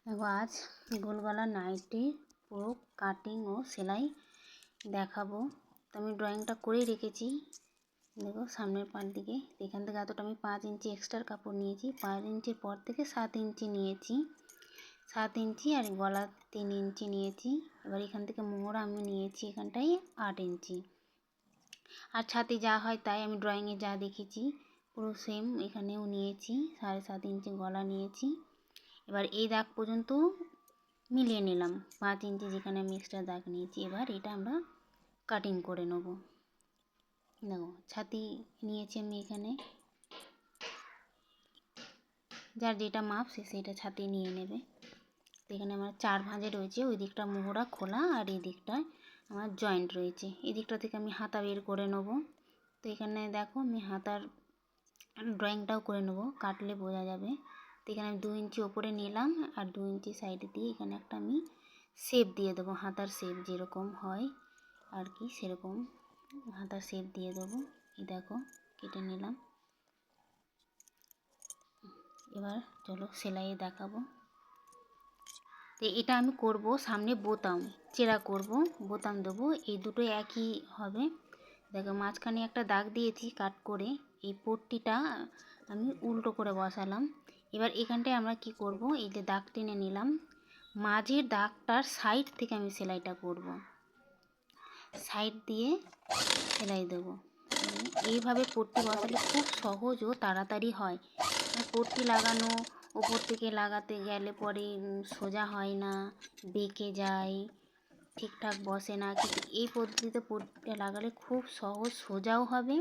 দেখো আজ গোল গলা নাইটি পুরো কাটিং ও সেলাই দেখাবো। তো আমি ড্রয়িংটা করেই রেখেছি। দেখো সামনের পাট দিকে এখান থেকে এতটা আমি 5 ইঞ্চি এক্সট্রা কাপড় নিয়েছি। 5 ইঞ্চির পর থেকে 7 ইঞ্চি নিয়েছি, 7 ইঞ্চি আর গলা 3 ইঞ্চি নিয়েছি। এবার এখান থেকে মোহরা আমি নিয়েছি এখানটায় 8 ইঞ্চি। আর ছাতি যা হয় তাই, আমি ড্রয়িংয়ে যা দেখেছি পুরো সেম এখানেও নিয়েছি। 7.5 ইঞ্চি গলা নিয়েছি। এবার এই দাগ পর্যন্ত মিলিয়ে নিলাম, 5 ইঞ্চি যেখানে আমি এক্সট্রা দাগ নিয়েছি। এবার এটা আমরা কাটিং করে নেব। দেখো ছাতি নিয়েছি আমি এখানে, যার যেটা মাপ সে সেটা ছাতি নিয়ে নেবে। তো এখানে আমার 4 ভাঁজে রয়েছে, ওই দিকটা মোহরা খোলা আর এই দিকটায় আমার জয়েন্ট রয়েছে। এই দিকটা থেকে আমি হাতা বের করে নেব। তো এখানে দেখো আমি হাতার ড্রয়িংটাও করে নেব, কাটলে বোঝা যাবে। তো এখানে আমি 2 ইঞ্চি ওপরে নিলাম আর 2 ইঞ্চি সাইডে দিয়ে এখানে একটা আমি শেপ দিয়ে দেবো, হাতার শেপ যেরকম হয় আর কি সেরকম হাতার শেপ দিয়ে দেবো। এই দেখো কেটে নিলাম। এবার চলো সেলাইয়ে দেখাবো। তো এটা আমি করব সামনে বোতাম চেরা করব, বোতাম দেবো, এই দুটো একই হবে। দেখো মাঝখানে একটা দাগ দিয়েছি কাট করে, এই পট্টিটা আমি উল্টো করে বসালাম। এবার এখানটায় আমরা কি করব, এই যে দাগ টেনে নিলাম, মাঝের দাগটার সাইড থেকে আমি সেলাইটা করব, সাইড দিয়ে সেলাই দেবো। এইভাবে পট্টি বসালে খুব সহজ ও তাড়াতাড়ি হয়। পট্টি লাগানো ওপর থেকে লাগাতে গেলে পরে সোজা হয় না, বেঁকে যায়, ঠিকঠাক বসে না। কিন্তু এই পদ্ধতিতে পট্টিটা লাগালে খুব সহজ, সোজাও হবে,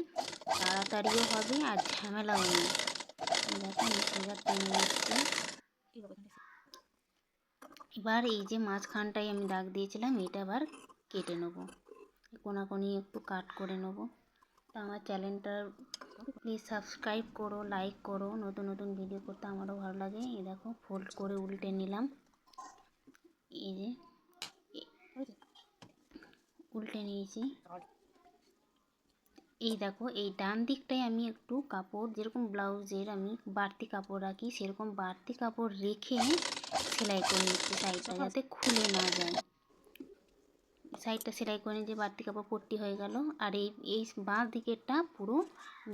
তাড়াতাড়িও হবে আর ঝামেলাও নেই। দেখো আমি সোজা টেনে নিচ্ছি। এবার এই যে মাঝখানটায় আমি দাগ দিয়েছিলাম এটা আবার কেটে নেবো, কোনাকুনি একটু কাট করে নেবো। তো আমার চ্যানেলটার প্লিজ সাবস্ক্রাইব করো, লাইক করো, নতুন নতুন ভিডিও করতে আমারও ভালো লাগে। এই দেখো ফোল্ড করে উল্টে নিলাম, এই যে উল্টে নিয়েছি। এই দেখো এই ডান দিকটায় আমি একটু কাপড়, যেরকম ব্লাউজের আমি বাড়তি কাপড় রাখি সেরকম বাড়তি কাপড় রেখে সেলাই করে নিচ্ছি সাইডটা, যাতে খুলে না যায়। সাইডটা সেলাই করে যে বাড়তি কাপড় পট্টি হয়ে গেল। আর এই বাঁ দিকেরটা পুরো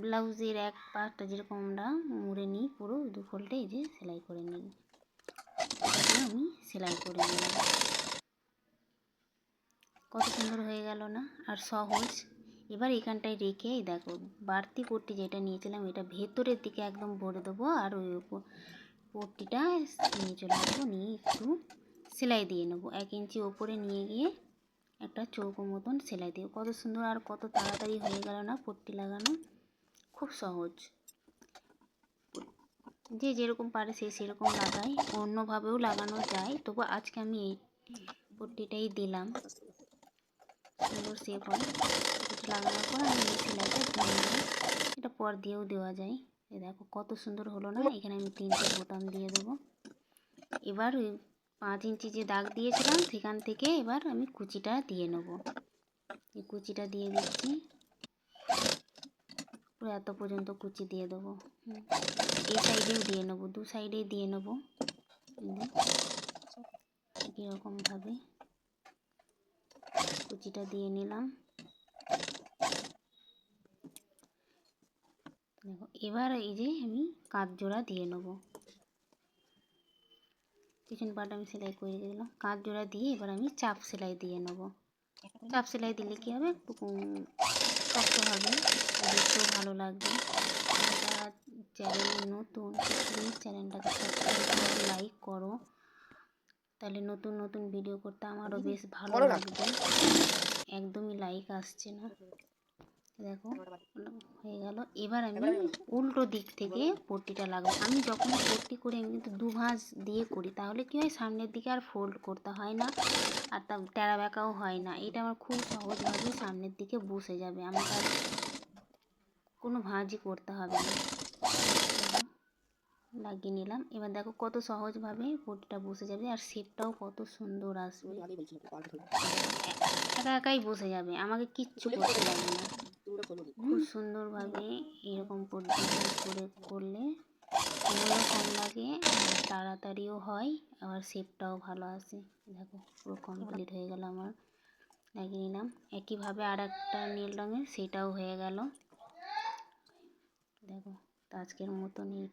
ব্লাউজের এক পাশটা যেরকম আমরা মুড়ে নিই পুরো 2 ফোল্ডে এই যে সেলাই করে নিই, আমি সেলাই করে নিলাম। কত সুন্দর হয়ে গেল না, আর সহজ। এবার এখানটায় রেখে এই দেখো বাড়তি পট্টি যেটা নিয়েছিলাম এটা ভেতরের দিকে একদম ভরে দেবো, আর ওই পট্টিটা নিয়ে চলে আসবো, নিয়ে একটু সেলাই দিয়ে নেবো। 1 ইঞ্চি ওপরে নিয়ে গিয়ে একটা চৌকো মতন সেলাই দিয়ে, কত সুন্দর আর কত তাড়াতাড়ি হয়ে গেল না পট্টি লাগানো, খুব সহজ। যে যেরকম পারে সে সেরকম লাগায়, অন্যভাবেও লাগানো যায়, তবু আজকে আমি এই পট্টিটাই দিলাম, সুন্দর শেপ হয়। পট্টি লাগানোর পর আমি এই সেলাইটা দিয়ে নিলাম, এটা পর দিয়েও দেওয়া যায়। এই দেখো কত সুন্দর হলো না। এখানে আমি 3টে বোতাম দিয়ে দেবো। এবার ওই 5 ইঞ্চি যে দাগ দিয়েছিলাম সেখান থেকে এবার আমি কুচিটা দিয়ে নেব, এই কুচিটা দিয়ে দিচ্ছি, পুরো এত পর্যন্ত কুচি দিয়ে দেবো। এই সাইডেও দিয়ে নেবো, 2 সাইডেই দিয়ে নেবো এরকমভাবে কুচিটা দিয়ে নিলাম। দেখো এবার এই যে আমি কাঁধ জোড়া দিয়ে নেবো, পিছন পাট আমি সেলাই করে দিলাম, কাঁধ জোড়া দিয়ে এবার আমি চাপ সেলাই দিয়ে নেবো। চাপ সেলাই দিলে কী হবে, একটু শক্ত হবে, দেখতেও ভালো লাগবে। যারা চ্যানেলে নতুন প্লিজ চ্যানেলটাকে সাবস্ক্রাইব করো, লাইক করো, তাহলে নতুন নতুন ভিডিও করতে আমারও বেশ ভালো লাগবে। একদমই লাইক আসছে না। দেখো হয়ে গেল। এবার আমি উল্টো দিক থেকে পট্টিটা লাগাবো। আমি যখন পট্টি করি আমি কিন্তু 2 ভাঁজ দিয়ে করি, তাহলে কী হয় সামনের দিকে আর ফোল্ড করতে হয় না, আর তা টেরা বেঁকাও হয় না। এটা আমার খুব সহজভাবে সামনের দিকে বসে যাবে, আমার আর কোনো ভাঁজই করতে হবে না। লাগিয়ে নিলাম। এবার দেখো কত সহজভাবে পট্টিটা বসে যাবে, আর শেপটাও কত সুন্দর আসবে, একা একাই বসে যাবে, আমাকে কিচ্ছু করতে লাগবে না। খুব সুন্দরভাবে এরকম পদ্ধতি করে করলে সময়ও কম লাগে আর তাড়াতাড়িও হয়, আবার শেপটাও ভালো আসে। দেখো পুরো কমপ্লিট হয়ে গেল আমার, লাগিয়ে নিলাম। একইভাবে আর একটা নীল রঙের সেটাও হয়ে গেল। দেখো তো আজকের মতন এই